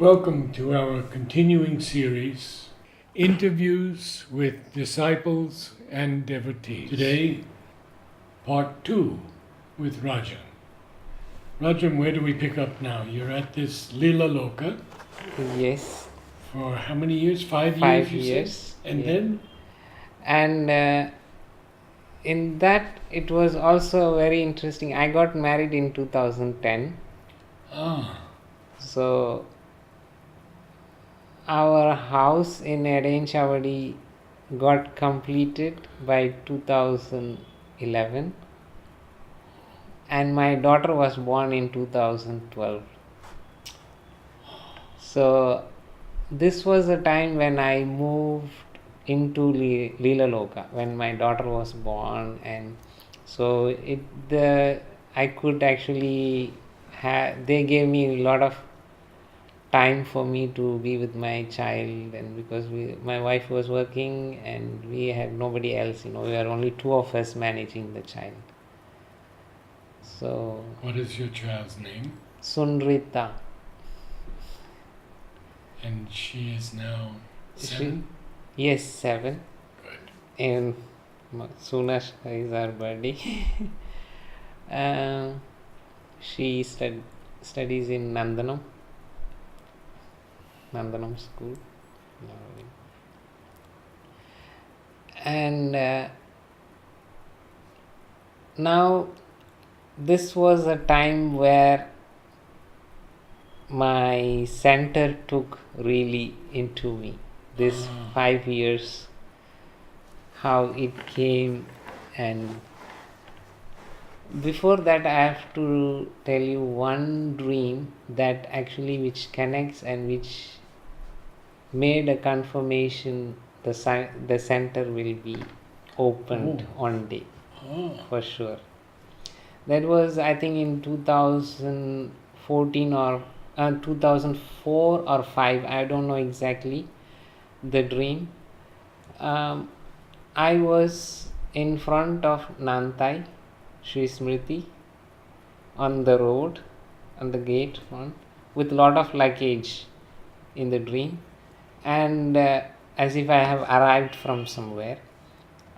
Welcome to our continuing series, Interviews with Disciples and Devotees. Today, part 2 with Rajan. Rajan, where do we pick up now? You're at this Lila Loka Yes, for how many years? 5 years? 5 you years. said? And yeah. then? And in that, it was also very interesting. I got married in 2010. So, our house in Eden Chavadi got completed by 2011. And my daughter was born in 2012. So, this was a time when I moved into Lila Loka when my daughter was born, and so I could actually they gave me a lot of time for me to be with my child, and because my wife was working and we had nobody else, we were only two of us managing the child. So What is your child's name? Sunrita. And she is now 7? Yes, 7. Good. And soon as is our birthday. She studies in Nandanam school. And now this was a time where my center took really into me. This 5 years, how it came. And before that, I have to tell you one dream that actually which connects and which made a confirmation the center will be opened one day for sure. That was, I think, in 2014 or 2004 or 5. I don't know exactly the dream. I was in front of Nantai Sri Smriti on the road, on the gate front, with a lot of luggage in the dream, and as if I have arrived from somewhere,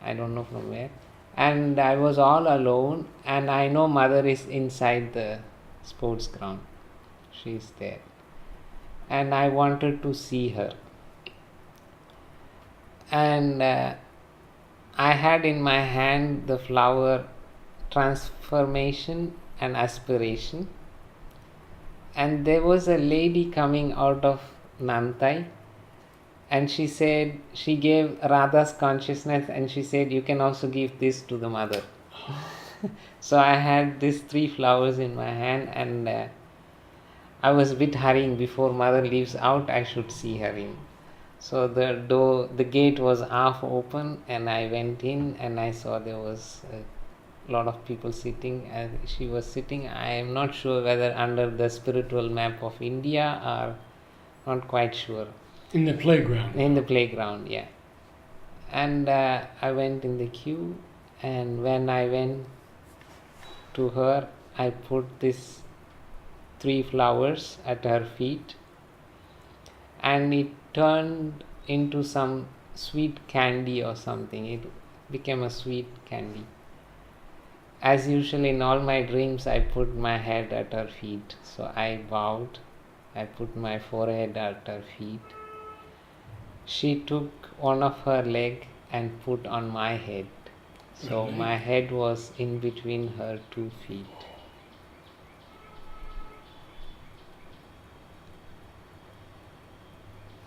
I don't know from where, and I was all alone, and I know mother is inside the sports ground. She is there, and I wanted to see her, and I had in my hand the flower transformation and aspiration, and there was a lady coming out of Nantai, and she said, she gave Radha's consciousness, and she said, you can also give this to the mother. So I had these 3 flowers in my hand, and I was a bit hurrying. Before mother leaves out, I should see her in. So the gate was half open, and I went in, and I saw there was a lot of people sitting, and she was sitting, I am not sure whether under the spiritual map of India or not quite sure. In the playground? In the playground, yeah. And I went in the queue, and when I went to her, I put these 3 flowers at her feet, and it turned into some sweet candy or something. It became a sweet candy. As usual in all my dreams, I put my head at her feet. So I bowed. I put my forehead at her feet. She took one of her leg and put on my head. So my head was in between her 2 feet.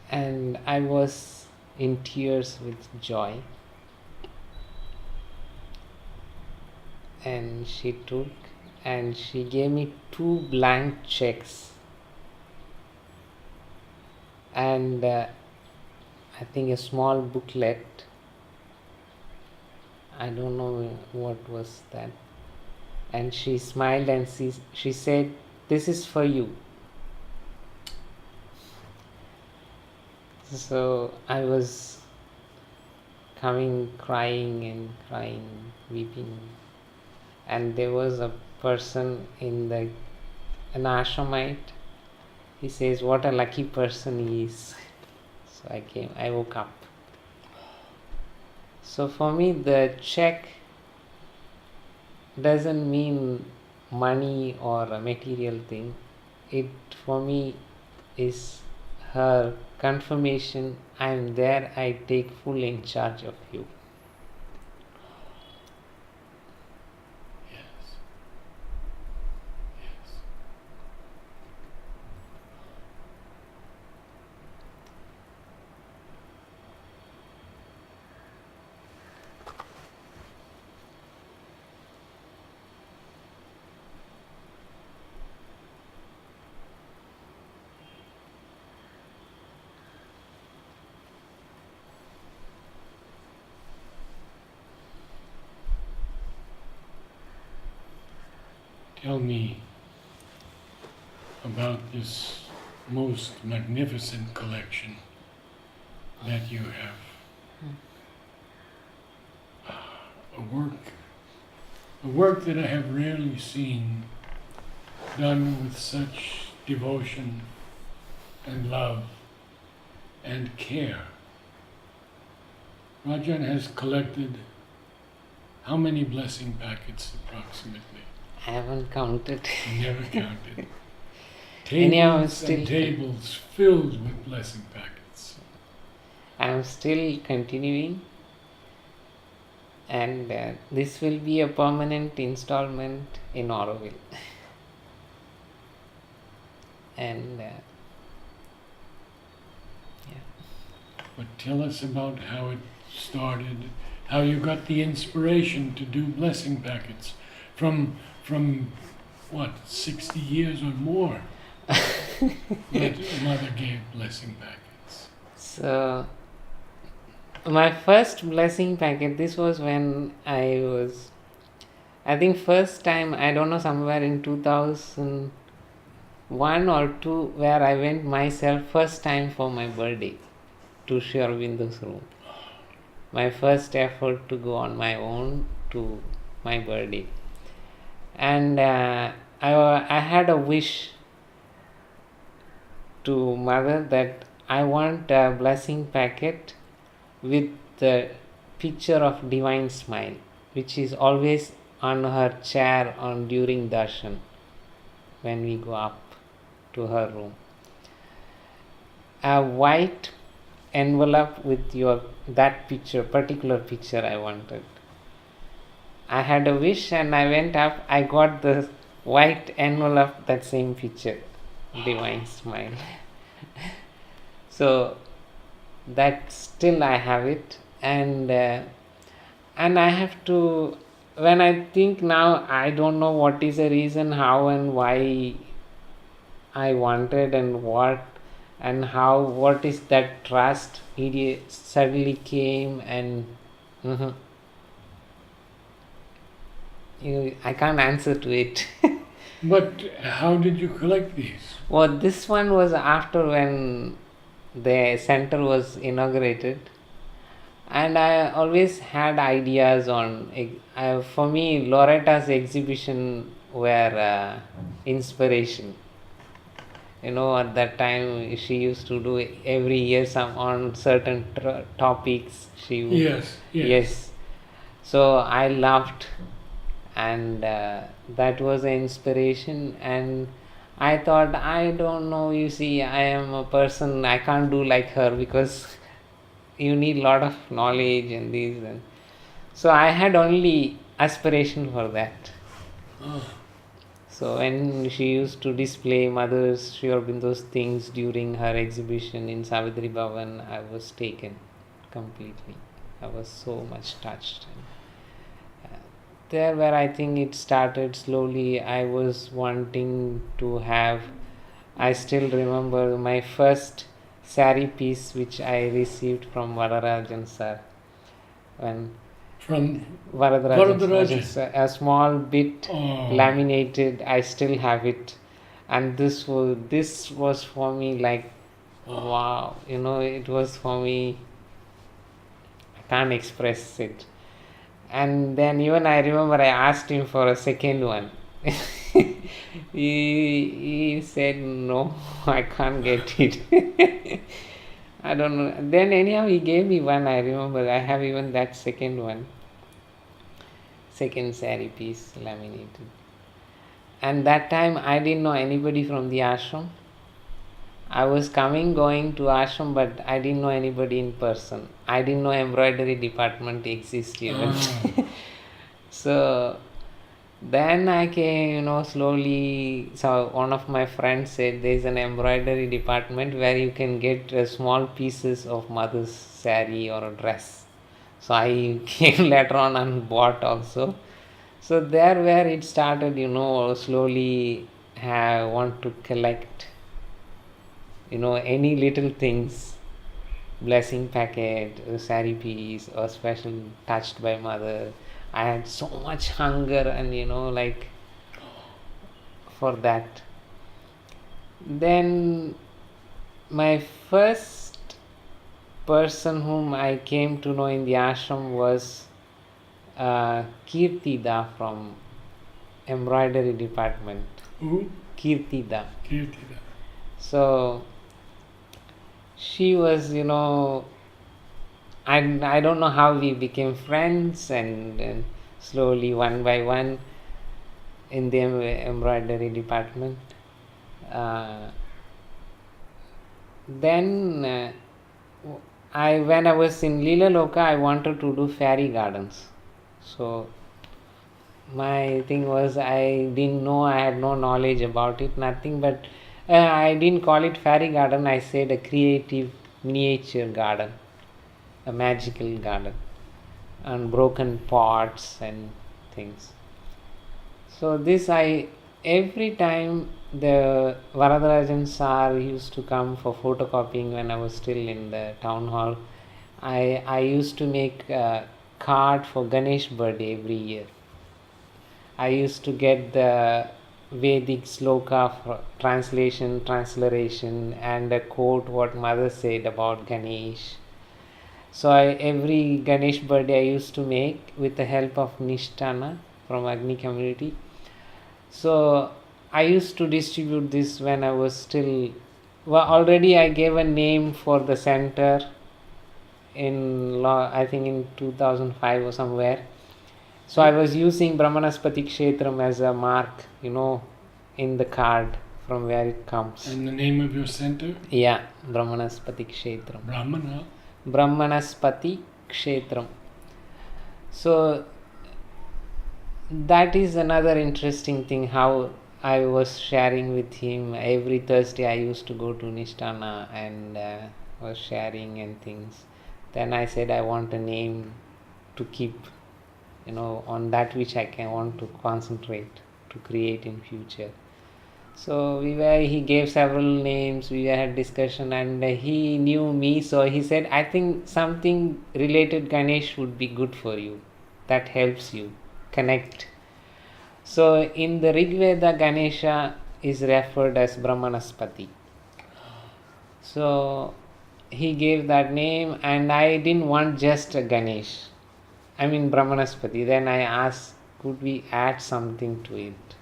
And I was in tears with joy. And she took and she gave me 2 blank checks, and I think a small booklet. I don't know what was that. And she smiled and she said, this is for you. So I was crying, weeping, and there was a person in an ashramite He says, what a lucky person he is. So I woke up. So for me, the check doesn't mean money or a material thing. It for me is her confirmation, I'm there, I take full in charge of you. Yes. Yes. Tell me about this most magnificent collection that you have. A work that I have rarely seen done with such devotion and love and care. Rajan has collected how many blessing packets approximately? I haven't counted. Never counted. Anyhow, I'm Tables still and tables filled with blessing packets. I'm still continuing, and this will be a permanent installment in Auroville. And But tell us about how it started, how you got the inspiration to do blessing packets from what, 60 years or more that Mother gave blessing packets. so my first blessing packet, this was when I think first time, I don't know, somewhere in 2001 or 2, where I went myself first time for my birthday to Sri Aurobindo's room. My first effort to go on my own to my birthday. And I had a wish to Mother that I want a blessing packet with the picture of Divine Smile, which is always on her chair on during darshan when we go up to her room. A white envelope with that picture, particular picture I wanted. I had a wish and I went up, I got the white envelope, that same picture, Divine Smile. So that still I have it, and I have to, when I think now, I don't know what is the reason, how and why I wanted and what and how, what is that trust, it suddenly came and I can't answer to it. But how did you collect these? Well, this one was after when the center was inaugurated, and I always had ideas on. For me, Loretta's exhibition were inspiration. At that time she used to do every year some on certain topics. She would, yes. So I loved, and that was an inspiration. And I thought, I don't know, you see, I am a person, I can't do like her because you need a lot of knowledge and these, and so I had only aspiration for that. So when she used to display Mother's Sri Aurobindo's things during her exhibition in Savitri Bhavan, I was taken completely. I was so much touched. There where I think it started slowly, I was wanting to have, I still remember my first sari piece which I received from Vararajan sir. From Varadarajan, a small bit laminated, I still have it. And this was for me like, wow, it was for me, I can't express it. And then even I remember I asked him for a second one he said, no, I can't get it. I don't know. Then anyhow, he gave me one. I remember. I have even that second one. Second sari piece laminated. And that time I didn't know anybody from the ashram. I was going to ashram, but I didn't know anybody in person. I didn't know embroidery department exists even. So then I came, slowly. So one of my friends said there's an embroidery department where you can get small pieces of mother's sari or a dress. So I came later on and bought also. So there where it started, slowly want to collect, any little things, blessing packet, a sari piece, or special touched by mother. I had so much hunger and for that. Then my first person whom I came to know in the ashram was Kirtida from embroidery department. Who? Kirtida. Kirtida. So she was, I don't know how we became friends, and slowly one by one in the embroidery department. Then when I was in Leela Loka, I wanted to do fairy gardens. So my thing was, I didn't know, I had no knowledge about it, nothing, but I didn't call it fairy garden, I said a creative miniature garden, a magical garden, and broken pots and things. So this every time the Varadarajan sir used to come for photocopying when I was still in the town hall, I used to make a card for Ganesh birthday every year. I used to get the Vedic sloka for transliteration, and a quote what mother said about Ganesh. So every Ganesh birthday I used to make with the help of Nishtana from Agni community. So I used to distribute this when I was still, already I gave a name for the center I think in 2005 or somewhere. So I was using Brahmanaspati Kshetram as a mark, in the card from where it comes. And the name of your center? Yeah, Brahmanaspati Kshetram. Brahmanaspati Kshetram. So that is another interesting thing, how I was sharing with him. Every Thursday I used to go to Nishtana and was sharing and things. Then I said I want a name to keep, on that which I want to concentrate to create in future. So he gave several names, we had discussion, and he knew me, so he said, I think something related Ganesh would be good for you, that helps you connect. So in the Rig Veda, Ganesha is referred as Brahmanaspati. So he gave that name, and I didn't want just a Ganesh, Brahmanaspati. Then I asked, could we add something to it,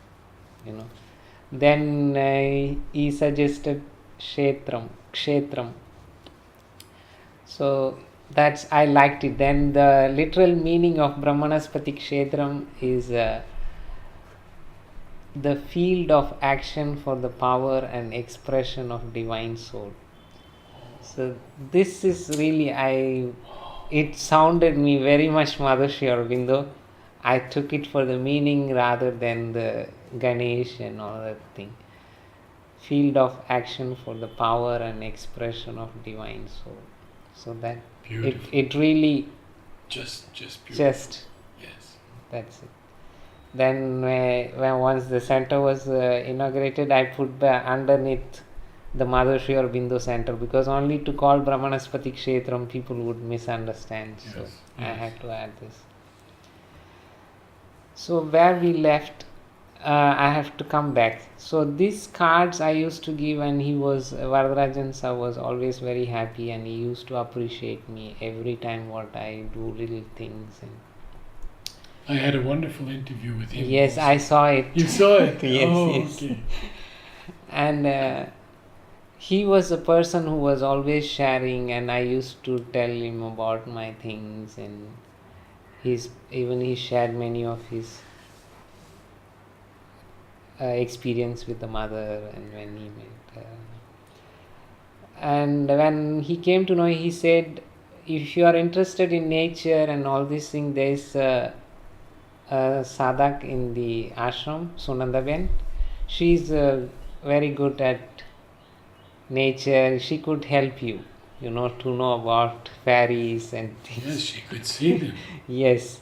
Then he suggested Kshetram. So I liked it. Then the literal meaning of Brahmanaspati Kshetram is the field of action for the power and expression of divine soul. So this is really, it sounded me very much Mother Shri Aurobindo. I took it for the meaning rather than the Ganesh and all that thing. Field of action for the power and expression of divine soul. So that it really just beautiful. Yes, that's it. Then when once the center was inaugurated, I put underneath the Mother Shri Aurobindo Center, because only to call Brahmanaspati Kshetram people would misunderstand. So I had to add this. So where we left, I have to come back. So these cards I used to give, and Varadarajan sir was always very happy, and he used to appreciate me every time what I do, little things. And I had a wonderful interview with him. Yes, also. I saw it. You saw it? Yes, Oh, yes. okay. And he was a person who was always sharing, and I used to tell him about my things, and he shared many of his experience with the mother and when he met her. And when he came to know, he said, if you are interested in nature and all these things, there is a sadhak in the ashram, Sunandaben. She is very good at nature. She could help you, to know about fairies and things. Yes, she could see them. Yes.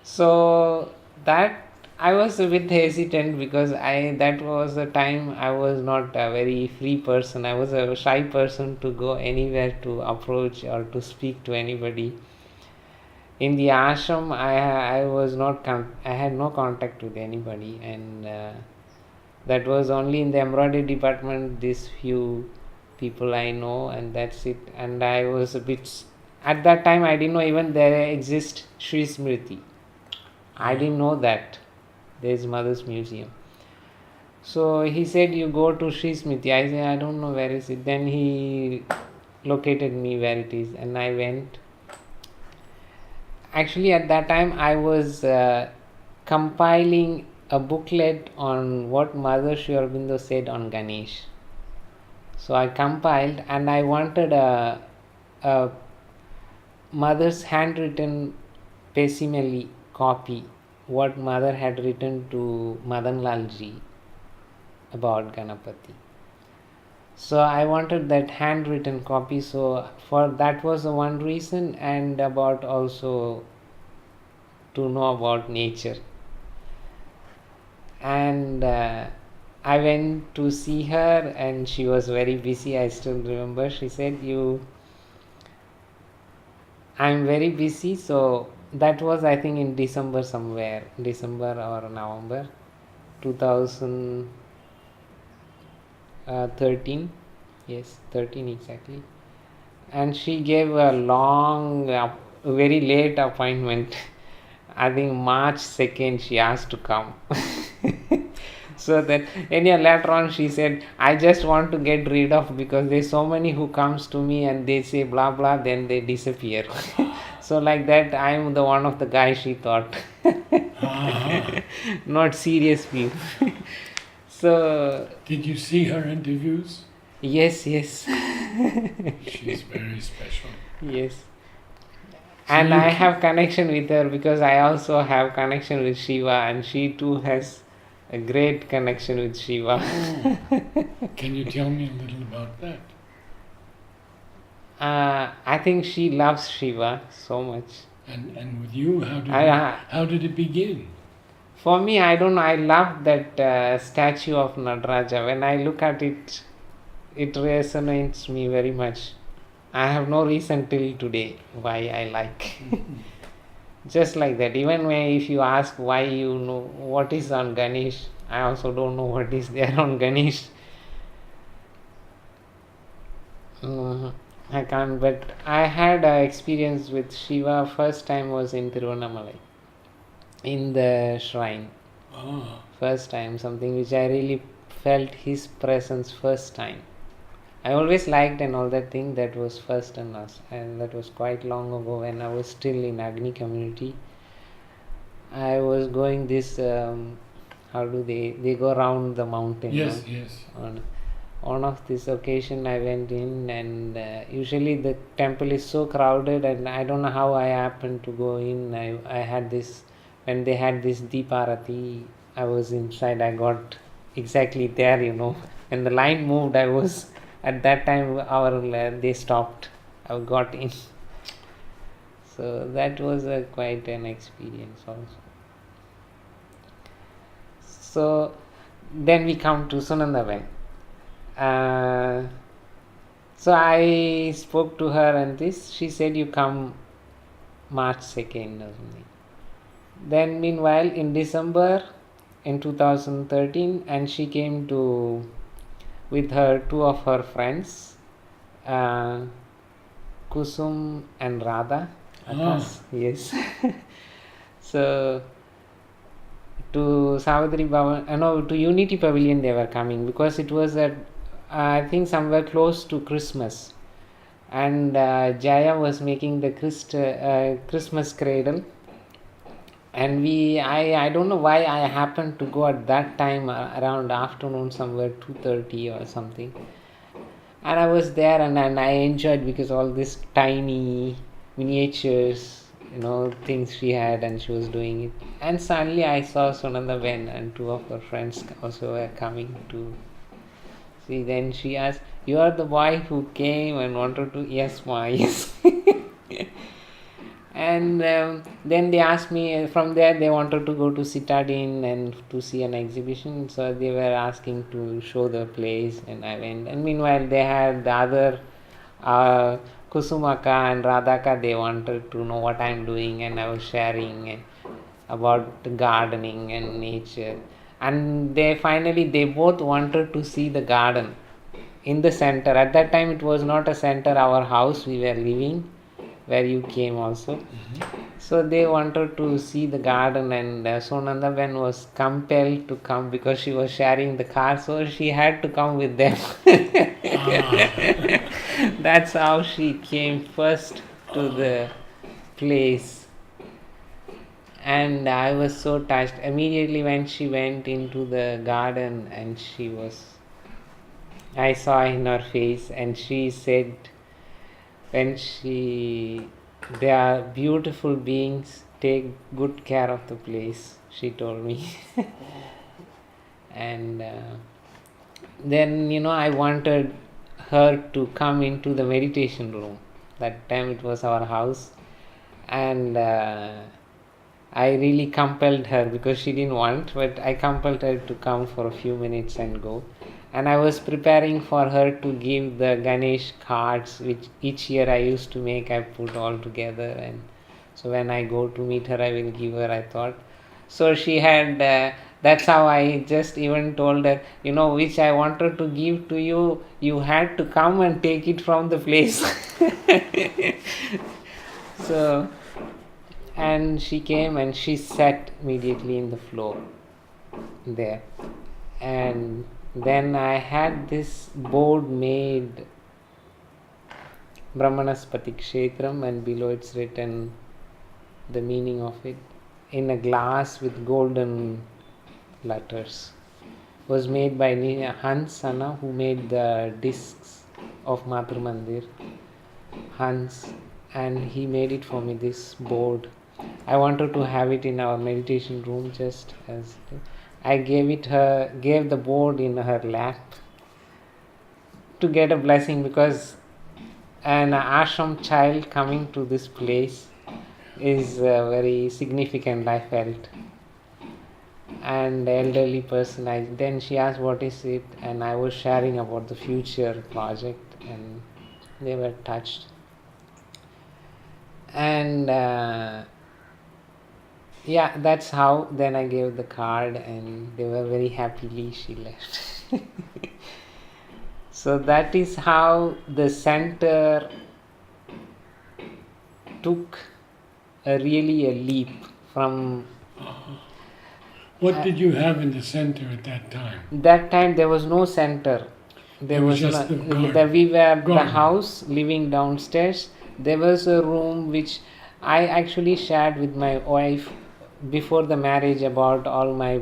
So that I was a bit hesitant because that was a time I was not a very free person. I was a shy person to go anywhere to approach or to speak to anybody. In the ashram, I was not I had no contact with anybody, and that was only in the embroidery department. These few people I know, and that's it. And I was a bit at that time I didn't know even there exists Sri Smriti. I didn't know that there is Mother's Museum. So he said, you go to Sri Smriti. I said, I don't know where is it. Then he located me where it is, and I went. Actually, at that time I was compiling a booklet on what Mother Sri Aurobindo said on Ganesh. So I compiled, and I wanted a Mother's handwritten facsimile copy, what Mother had written to Madan Lalji about Ganapati. So I wanted that handwritten copy. So for that was the one reason, and about also to know about nature. And I went to see her, and she was very busy. I still remember. She said, I'm very busy. So that was, I think, in December somewhere, December or November 2013. Yes, 13 exactly. And she gave a long, very late appointment. I think March 2nd she asked to come. So then later on she said, I just want to get rid of, because there's so many who comes to me and they say blah blah, then they disappear. So like that, I'm the one of the guy, she thought. Not serious view. So did you see her interviews? Yes. She's very special. Yes. So And I have connection with her because I also have connection with Shiva, and she too has a great connection with Shiva. Can you tell me a little about that? I think she loves Shiva so much. And with you, how did it begin? For me, I don't know. I love that statue of Nataraja. When I look at it, it resonates me very much. I have no reason till today why I like. Just like that. Even if you ask why you know what is on Ganesh, I also don't know what is there on Ganesh. I can't, but I had an experience with Shiva. First time was in Tiruvannamalai, in the shrine. First time, something which I really felt his presence first time. I always liked and all that thing. That was first and last, and that was quite long ago when I was still in Agni community. I was going this how do they go around the mountain? Yes, no? yes. On one of this occasion I went in, and usually the temple is so crowded, and I don't know how I happened to go in. I had this, when they had this Deeparati, I was inside. I got exactly there, when the line moved, I was at that time they stopped. I got in. So that was quite an experience also. So then we come to Sunandaben. So I spoke to her, and she said, you come March 2nd or something. Then meanwhile in December in 2013, and she came with her two of her friends, Kusum and Radha. Yes. So to Savadri Bhavan, no, to Unity Pavilion they were coming because it was at I think somewhere close to Christmas, and Jaya was making the Christmas cradle, and I don't know why I happened to go at that time around afternoon somewhere 2:30 or something, and I was there and I enjoyed because all these tiny miniatures, things she had and she was doing it. And suddenly I saw Sunanda Ben and two of her friends also were coming to see. Then she asked, "You are the boy who came and wanted to?" "Yes, ma, yes." And then they asked me from there they wanted to go to Citadine and to see an exhibition, so they were asking to show the place, and I went. And meanwhile they had the other Kusumaka and Radhaka, they wanted to know what I'm doing, and I was sharing about gardening and nature. And they both wanted to see the garden in the center. At that time it was not a center, our house we were living, where you came also. So they wanted to see the garden, and Sonanda Ben was compelled to come because she was sharing the car, so she had to come with them. That's how she came first to the place. And I was so touched immediately when she went into the garden, and I saw in her face, and she said, they are beautiful beings, take good care of the place, she told me. And then I wanted her to come into the meditation room. That time it was our house, and I really compelled her because she didn't want, but I compelled her to come for a few minutes and go. And I was preparing for her to give the Ganesh cards, which each year I used to make. I put all together, and so when I go to meet her I will give her, I thought. So she had that's how I just even told her, which I wanted to give to you, you had to come and take it from the place. So, and she came and she sat immediately in the floor there. And then I had this board made, Brahmanaspati Kshetram, and below it's written the meaning of it in a glass with golden letters. It was made by Hans Sana, who made the discs of Matru Mandir. Hans, and he made it for me, this board. I wanted to have it in our meditation room, just as I gave the board in her lap to get a blessing, because an ashram child coming to this place is very significant, I felt. And the elderly person, then she asked what is it, and I was sharing about the future project, and they were touched. And that's how then I gave the card, and they were very happily she left. So that is how the center took really a leap from. What did you have in the center at that time? That time there was no center. There was just we were the house living downstairs. There was a room which I actually shared with my wife before the marriage about all my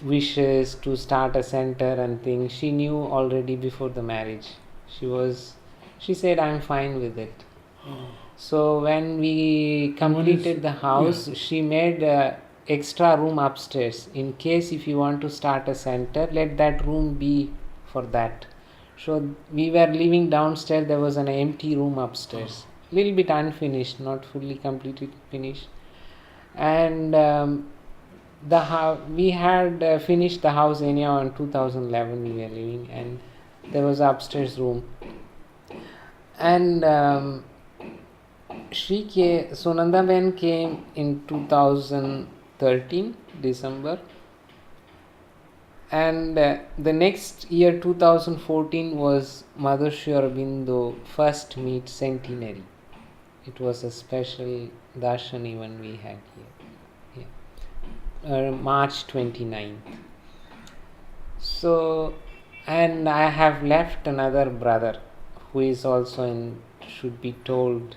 wishes to start a center and things. She knew already before the marriage. She said I'm fine with it. So when we completed the house, she made a extra room upstairs. In case if you want to start a center, let that room be for that. So we were living downstairs. There was an empty room upstairs, little bit unfinished, not fully completely finished. And we had finished the house anyhow in 2011. We were living, and there was an upstairs room. And Sunanda Ben came in 2013 December, and the next year 2014 was Mother Sri Aurobindo first meet centenary. It was a special darshan even we had here. March 29th. So, and I have left another brother who is also in, should be told,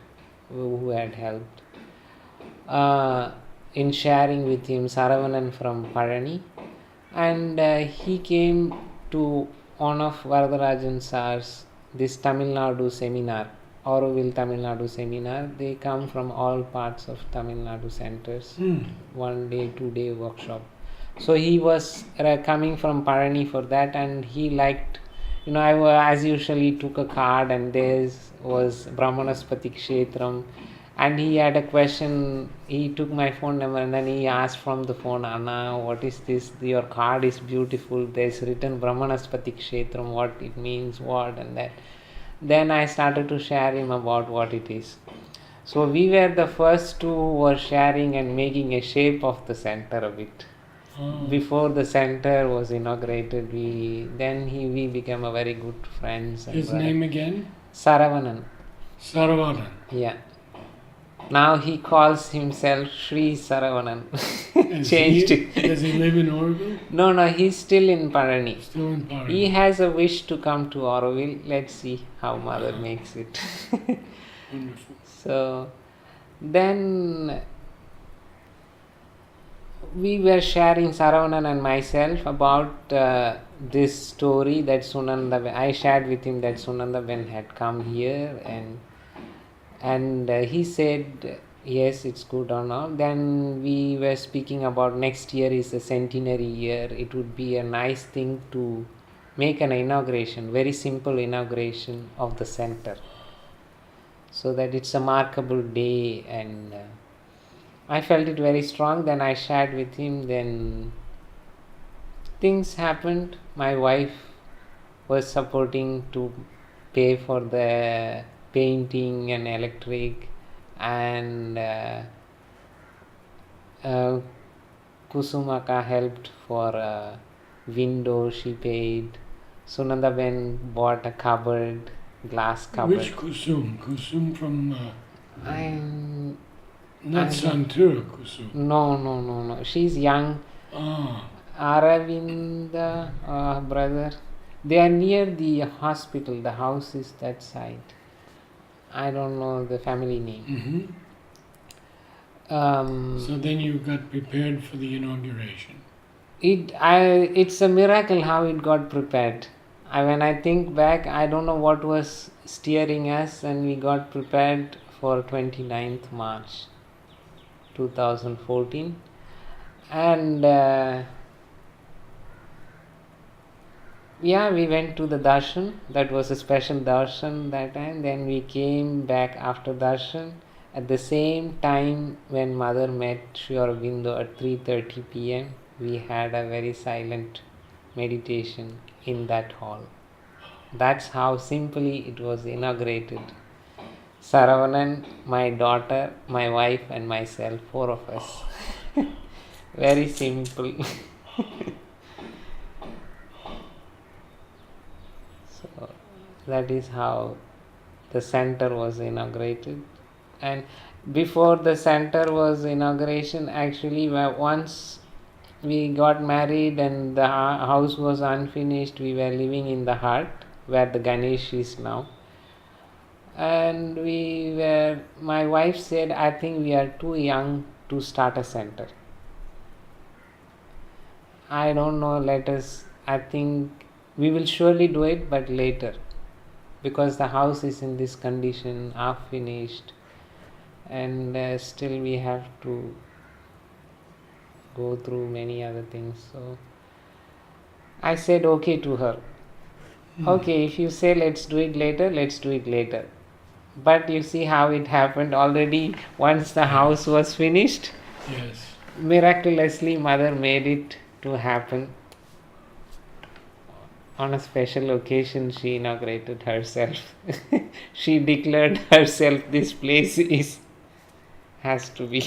who had helped in sharing with him, Saravanan from Parani, and he came to one of Varadarajan Sar's this Tamil Nadu seminar, Auroville Tamil Nadu seminar. They come from all parts of Tamil Nadu centers. 1 day, 2 day workshop. So he was coming from Parani for that, and he liked, I as usually took a card, and there was Brahmanaspati Kshetram, and he had a question. He took my phone number and then he asked from the phone, Anna, what is this? Your card is beautiful. There's written Brahmanaspati Kshetram, what it means, what, and that. Then I started to share him about what it is. So we were the first two who were sharing and making a shape of the center a bit. Before the center was inaugurated, we became a very good friends. His name again? Saravanan. Saravanan. Yeah. Now he calls himself Sri Saravanan. Changed it. Does he live in Auroville? No, he's still in Parani. Still in Parani. He has a wish to come to Auroville. Let's see how mother makes it. Wonderful. So then we were sharing, Saravanan and myself, about this story that Sunanda, I shared with him that Sunanda Ben had come here, and he said yes, it's good or not. Then we were speaking about next year is a centenary year. It would be a nice thing to make an inauguration, very simple inauguration of the center, so that it's a markable day. And I felt it very strong. Then I shared with him. Then things happened. My wife was supporting to pay for the painting and electric, and Kusumaka helped for window. She paid. Sunanda Ben bought a cupboard, glass cupboard. Which Kusum? Kusum from... I'm not Santura Kusum. No. She's young. Aravinda, brother. They are near the hospital. The house is that side. I don't know the family name. So then you got prepared for the inauguration. It's a miracle how it got prepared. When I think back, I don't know what was steering us, and we got prepared for 29th March 2014. And we went to the darshan. That was a special darshan that time. Then we came back after darshan. At the same time when mother met Sri Aurobindo at 3:30 p.m., we had a very silent meditation in that hall. That's how simply it was inaugurated. Saravanan, my daughter, my wife and myself, 4 of us. Very simple. So that is how the center was inaugurated. And before the center was inauguration, actually once we got married and the house was unfinished, we were living in the hut where the Ganesh is now. And my wife said, I think we are too young to start a center. I don't know, I think we will surely do it, but later. Because the house is in this condition, half finished. And still we have to go through many other things. So I said okay to her. Okay, if you say let's do it later, let's do it later. But you see how it happened already. Once the house was finished, yes, miraculously mother made it to happen. On a special occasion, she inaugurated herself. She declared herself, this place has to be.